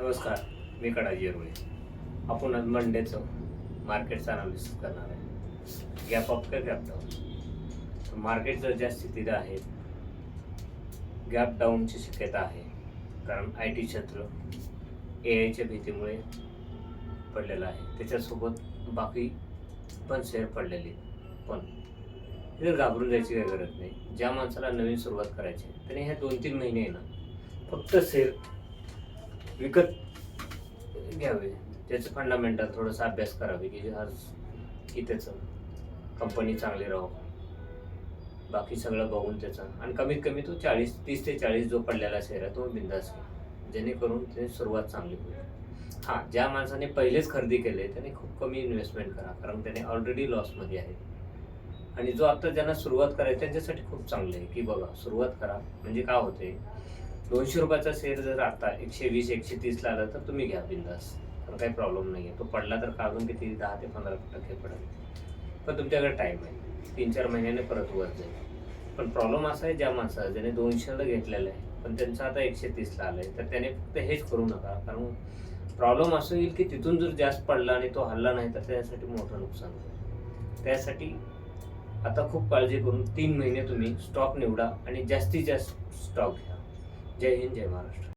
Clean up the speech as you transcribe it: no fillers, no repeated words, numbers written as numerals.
नमस्कार, मी कडाजी येरोळे. आपण आज मंडेचं मार्केटचं अनालिसिस करणार आहे. गॅप अप का गॅप डाऊन. मार्केट जर ज्या स्थितीत आहे, गॅप डाऊनची शक्यता आहे. कारण आय टी क्षेत्र AIच्या भीतीमुळे पडलेलं आहे. त्याच्यासोबत बाकी पण शेअर पडलेले. पण इथे घाबरून जायची काही गरज नाही. ज्या माणसाला नवीन सुरुवात करायची आहे त्याने ह्या 2-3 महिने ना फक्त शेअर विकत घ्यावे. त्याचं फंडामेंटल थोडंसं अभ्यास करावे की आज की त्याचं कंपनी चांगली राहो, बाकी सगळं बघून त्याचा आणि कमीत कमी तो 30 ते 40 जो पडलेला शेअर आहे तो बिंदास घ्या, जेणेकरून त्याची सुरुवात चांगली होईल. हां, ज्या माणसाने पहिलेच खरेदी केले त्याने खूप कमी इन्व्हेस्टमेंट करा, कारण त्याने ऑलरेडी लॉसमध्ये आहे. आणि जो आता ज्यांना सुरुवात करायची त्यांच्यासाठी खूप चांगलं आहे की बघा सुरुवात करा. म्हणजे काय होते, ₹200चा शेअर जर आता 120-130 ला आला तर तुम्ही घ्या बिंदास, तर काही प्रॉब्लेम नाही आहे. तो पडला तर काढून किती 10 ते 15% पडेल, पण तुमच्याकडे टाईम आहे. 3-4 महिन्याने परत वर जाईल. पण प्रॉब्लेम असा आहे ज्या माणसाला ज्याने 200ला घेतलेलं आहे पण त्यांचं आता 130ला आलं आहे, तर त्याने फक्त हेच करू नका. कारण प्रॉब्लेम असं येईल की तिथून जर जास्त पडला आणि तो हल्ला नाही तर त्यासाठी मोठं नुकसान होईल. त्यासाठी आता खूप काळजी करून 3 महिने तुम्ही स्टॉक निवडा आणि जास्तीत जास्त स्टॉक घ्या. जय हिंद, जय महाराष्ट्र.